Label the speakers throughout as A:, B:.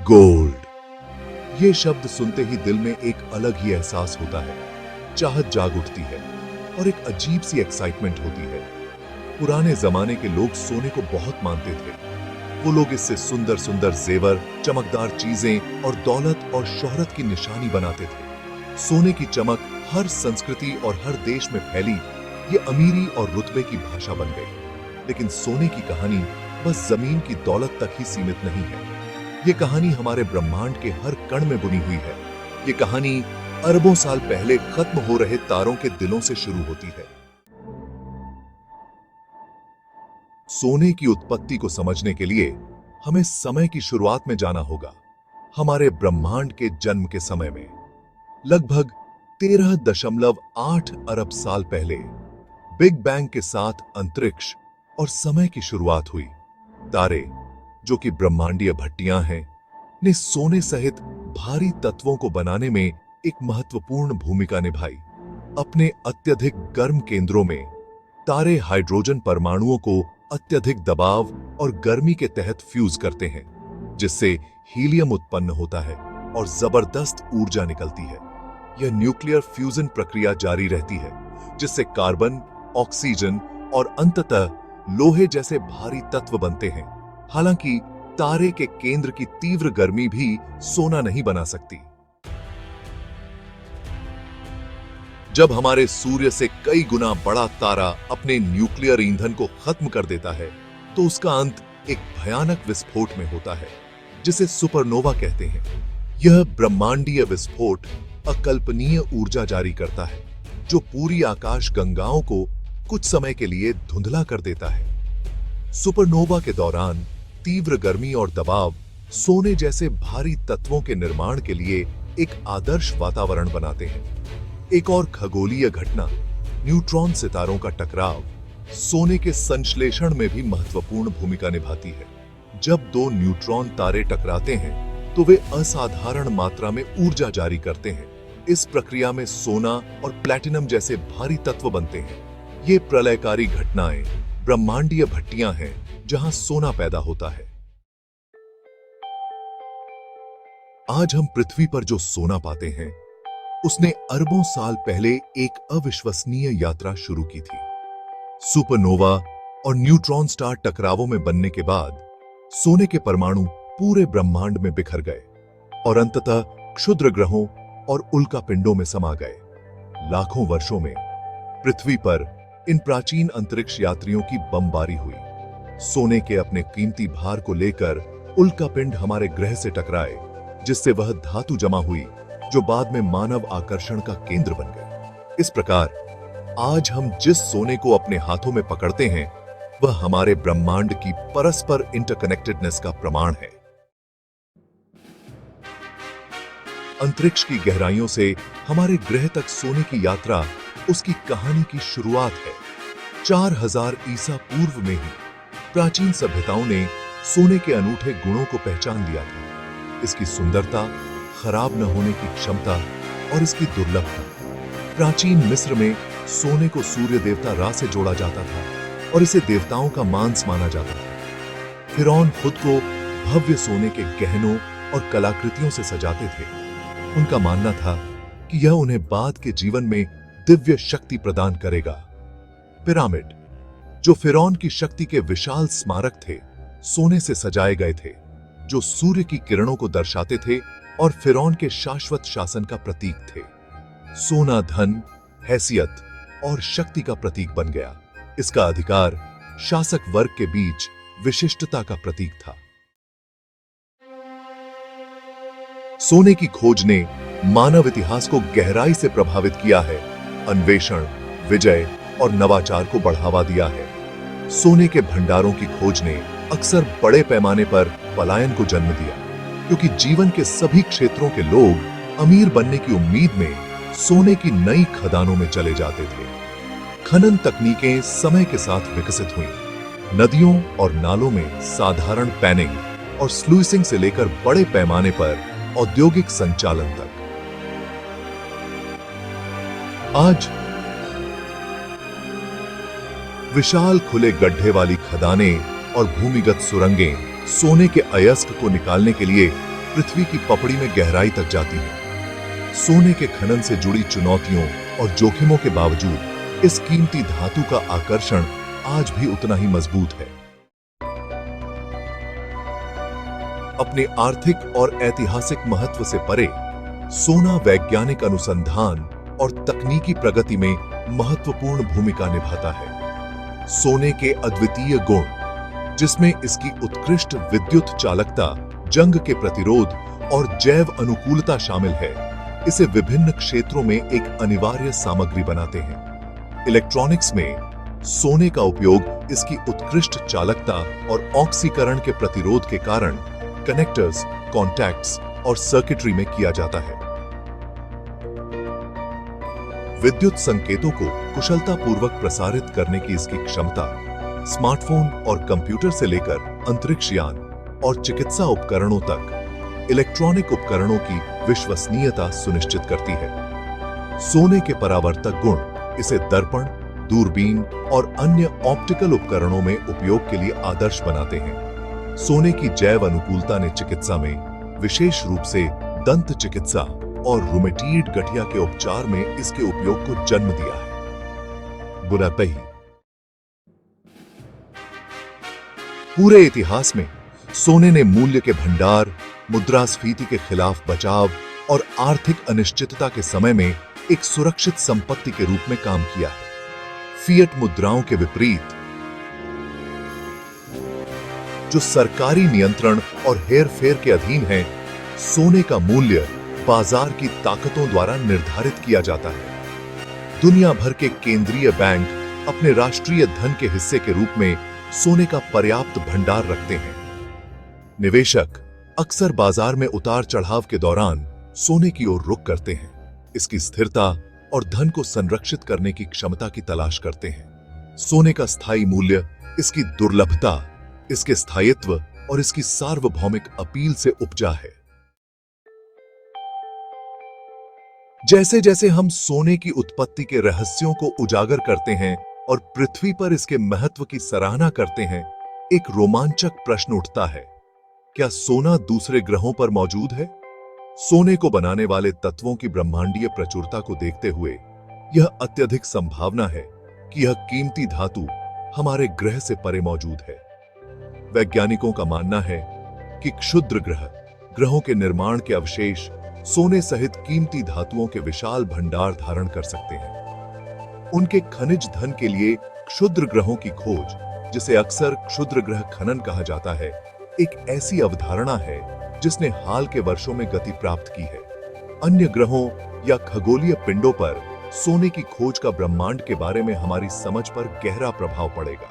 A: Gold. ये शब्द सुनते ही दिल में एक अलग ही एहसास होता है। चाहत जाग उठती है और एक अजीब सी एक्साइटमेंट होती है। पुराने जमाने के लोग सोने को बहुत मानते थे। वो लोग इससे सुंदर सुंदर जेवर, चमकदार चीजें और दौलत और शोहरत की निशानी बनाते थे। सोने की चमक हर संस्कृति और हर देश में फैली। ये अमीरी और रुतबे की भाषा बन गई। लेकिन सोने की कहानी बस जमीन की दौलत तक ही सीमित नहीं है। ये कहानी हमारे ब्रह्मांड के हर कण में बुनी हुई है। ये कहानी अरबों साल पहले खत्म हो रहे तारों के दिलों से शुरू होती है। सोने की उत्पत्ति को समझने के लिए हमें समय की शुरुआत में जाना होगा। हमारे ब्रह्मांड के जन्म के समय में लगभग 13.8 अरब साल पहले बिग बैंग के साथ अंतरिक्ष और समय की शुरुआत हुई। तारे, जो कि ब्रह्मांडीय भट्टियां हैं, ने सोने सहित भारी तत्वों को बनाने में एक महत्वपूर्ण भूमिका निभाई। अपने अत्यधिक गर्म केंद्रों में तारे हाइड्रोजन परमाणुओं को अत्यधिक दबाव और गर्मी के तहत फ्यूज करते हैं, जिससे हीलियम उत्पन्न होता है और जबरदस्त ऊर्जा निकलती है। यह न्यूक्लियर फ्यूजन प्रक्रिया जारी रहती है, जिससे कार्बन, ऑक्सीजन और अंततः लोहे जैसे भारी तत्व बनते हैं। हालांकि तारे के केंद्र की तीव्र गर्मी भी सोना नहीं बना सकती। जब हमारे सूर्य से कई गुना बड़ा तारा अपने न्यूक्लियर ईंधन को खत्म कर देता है, तो उसका अंत एक भयानक विस्फोट में होता है, जिसे सुपरनोवा कहते हैं। यह ब्रह्मांडीय विस्फोट अकल्पनीय ऊर्जा जारी करता है, जो पूरी आकाश गंगाओं को कुछ समय के लिए धुंधला कर देता है। सुपरनोवा के दौरान तीव्र गर्मी और दबाव सोने जैसे भारी तत्वों के निर्माण के लिए एक आदर्श वातावरण बनाते हैं। एक और खगोलीय घटना, न्यूट्रॉन सितारों का टकराव, सोने के संश्लेषण में भी महत्वपूर्ण भूमिका निभाती है। जब दो न्यूट्रॉन तारे टकराते हैं, तो वे असाधारण मात्रा में ऊर्जा जारी करते हैं। इस प्रक्रिया में सोना और प्लैटिनम जैसे भारी तत्व बनते हैं। ये प्रलयकारी घटनाएं ब्रह्मांडीय भट्टियां हैं, जहां सोना पैदा होता है। आज हम पृथ्वी पर जो सोना पाते हैं, उसने अरबों साल पहले एक अविश्वसनीय यात्रा शुरू की थी। सुपरनोवा और न्यूट्रॉन स्टार टकरावों में बनने के बाद सोने के परमाणु पूरे ब्रह्मांड में बिखर गए और अंततः क्षुद्र ग्रहों और उल्कापिंडों में समा गए। लाखों वर्षों में पृथ्वी पर इन प्राचीन अंतरिक्ष यात्रियों की बमबारी हुई। सोने के अपने कीमती भार को लेकर उल्कापिंड हमारे ग्रह से टकराए, जिससे वह धातु जमा हुई, जो बाद में मानव आकर्षण का केंद्र बन गई। इस प्रकार आज हम जिस सोने को अपने हाथों में पकड़ते हैं, वह हमारे ब्रह्मांड की परस्पर इंटरकनेक्टेडनेस का प्रमाण है। अंतरिक्ष की गहराइयों से हमारे ग्रह तक सोने की यात्रा उसकी कहानी की शुरुआत है। 4000 ईसा पूर्व में ही प्राचीन सभ्यताओं ने सोने के अनूठे गुणों को पहचान लिया था। इसकी सुंदरता, खराब न होने की क्षमता और इसकी दुर्लभता। प्राचीन मिस्र में सोने को सूर्य देवता रा से जोड़ा जाता था और इसे देवताओं का मांस माना जाता था। फिरौन खुद को भव्य सोने के गहनों और कलाकृतियों से सजाते थे। उनका मानना था कि यह उन्हें बाद के जीवन में दिव्य शक्ति प्रदान करेगा। पिरामिड, जो फिरौन की शक्ति के विशाल स्मारक थे, सोने से सजाए गए थे, जो सूर्य की किरणों को दर्शाते थे और फिरौन के शाश्वत शासन का प्रतीक थे। सोना धन, हैसियत और शक्ति का प्रतीक बन गया। इसका अधिकार शासक वर्ग के बीच विशिष्टता का प्रतीक था। सोने की खोज ने मानव इतिहास को गहराई से प्रभावित किया है। अन्वेषण, विजय और नवाचार को बढ़ावा दिया है। सोने के भंडारों की खोज ने अक्सर बड़े पैमाने पर पलायन को जन्म दिया, क्योंकि जीवन के सभी क्षेत्रों के लोग अमीर बनने की उम्मीद में सोने की नई खदानों में चले जाते थे। खनन तकनीकें समय के साथ विकसित हुईं। नदियों और नालों में साधारण पैनिंग और स्लूइसिंग से लेकर बड़े पैमाने पर औद्योगिक संचालन तक। आज विशाल खुले गड्ढे वाली खदानें और भूमिगत सुरंगें सोने के अयस्क को निकालने के लिए पृथ्वी की पपड़ी में गहराई तक जाती है। सोने के खनन से जुड़ी चुनौतियों और जोखिमों के बावजूद इस कीमती धातु का आकर्षण आज भी उतना ही मजबूत है। अपने आर्थिक और ऐतिहासिक महत्व से परे, सोना वैज्ञानिक अनुसंधान और तकनीकी प्रगति में महत्वपूर्ण भूमिका निभाता है। सोने के अद्वितीय गुण, जिसमें इसकी उत्कृष्ट विद्युत चालकता, जंग के प्रतिरोध और जैव अनुकूलता शामिल है, इसे विभिन्न क्षेत्रों में एक अनिवार्य सामग्री बनाते हैं। इलेक्ट्रॉनिक्स में सोने का उपयोग इसकी उत्कृष्ट चालकता और ऑक्सीकरण के प्रतिरोध के कारण कनेक्टर्स, कॉन्टैक्ट्स और सर्किटरी में किया जाता है। विद्युत संकेतों को कुशलतापूर्वक प्रसारित करने की इसकी क्षमता स्मार्टफोन और कंप्यूटर से लेकर अंतरिक्ष यान और चिकित्सा उपकरणों तक इलेक्ट्रॉनिक उपकरणों की विश्वसनीयता सुनिश्चित करती है। सोने के परावर्तक गुण इसे दर्पण, दूरबीन और अन्य ऑप्टिकल उपकरणों में उपयोग के लिए आदर्श बनाते हैं। सोने की जैव अनुकूलता ने चिकित्सा में, विशेष रूप से दंत चिकित्सा और रूमेटॉइड गठिया के उपचार में इसके उपयोग को जन्म दिया है। बुनापही पूरे इतिहास में सोने ने मूल्य के भंडार, मुद्रास्फीति के खिलाफ बचाव और आर्थिक अनिश्चितता के समय में एक सुरक्षित संपत्ति के रूप में काम किया है। फिएट मुद्राओं के विपरीत, जो सरकारी नियंत्रण और हेरफेर के अधीन है, सोने का मूल्य बाजार की ताकतों द्वारा निर्धारित किया जाता है। दुनिया भर के केंद्रीय बैंक अपने राष्ट्रीय धन के हिस्से के रूप में सोने का पर्याप्त भंडार रखते हैं। निवेशक अक्सर बाजार में उतार चढ़ाव के दौरान सोने की ओर रुख करते हैं, इसकी स्थिरता और धन को संरक्षित करने की क्षमता की तलाश करते हैं। सोने का स्थायी मूल्य इसकी दुर्लभता, इसके स्थायित्व और इसकी सार्वभौमिक अपील से उपजा है। जैसे जैसे हम सोने की उत्पत्ति के रहस्यों को उजागर करते हैं और पृथ्वी पर इसके महत्व की सराहना करते हैं, एक रोमांचक प्रश्न उठता है, क्या सोना दूसरे ग्रहों पर मौजूद है? सोने को बनाने वाले तत्वों की ब्रह्मांडीय प्रचुरता को देखते हुए यह अत्यधिक संभावना है कि यह कीमती धातु हमारे ग्रह से परे मौजूद है। वैज्ञानिकों का मानना है कि क्षुद्र ग्रहों के निर्माण के अवशेष सोने सहित कीमती धातुओं के विशाल भंडार धारण कर सकते हैं। उनके खनिज धन के लिए क्षुद्र ग्रहों की खोज, जिसे अक्सर क्षुद्र ग्रह खनन कहा जाता है, एक ऐसी अवधारणा है जिसने हाल के वर्षों में गति प्राप्त की है। अन्य ग्रहों या खगोलीय पिंडों पर सोने की खोज का ब्रह्मांड के बारे में हमारी समझ पर गहरा प्रभाव पड़ेगा।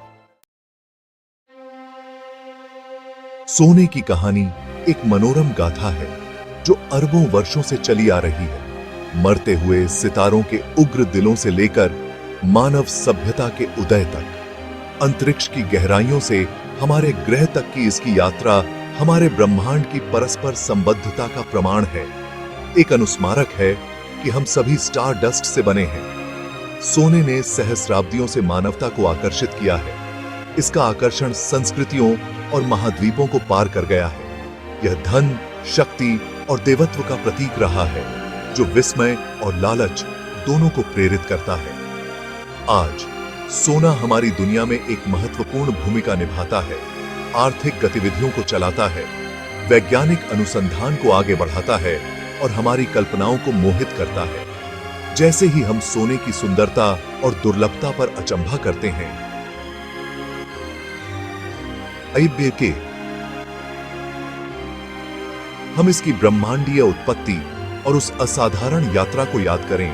A: सोने की कहानी एक मनोरम गाथा है जो अरबों वर्षों से चली आ रही है। मरते हुए सितारों के उग्र दिलों से लेकर मानव सभ्यता के उदय तक, अंतरिक्ष की गहराइयों से हमारे ग्रह तक की इसकी यात्रा हमारे ब्रह्मांड की परस्पर संबद्धता का प्रमाण है। एक अनुस्मारक है कि हम सभी स्टार डस्ट से बने हैं। सोने ने सहस्राब्दियों से मानवता को आकर्षित किया है। इसका आकर्षण संस्कृतियों और महाद्वीपों को पार कर गया है। यह धन, शक्ति और देवत्व का प्रतीक रहा है, जो विस्मय और लालच दोनों को प्रेरित करता है। आज सोना हमारी दुनिया में एक महत्वपूर्ण भूमिका निभाता है, आर्थिक गतिविधियों को चलाता है, वैज्ञानिक अनुसंधान को आगे बढ़ाता है और हमारी कल्पनाओं को मोहित करता है। जैसे ही हम सोने की सुंदरता और दुर्लभता पर अचंभा करते हैं, आइए हम इसकी ब्रह्मांडीय उत्पत्ति और उस असाधारण यात्रा को याद करें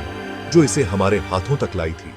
A: जो इसे हमारे हाथों तक लाई थी।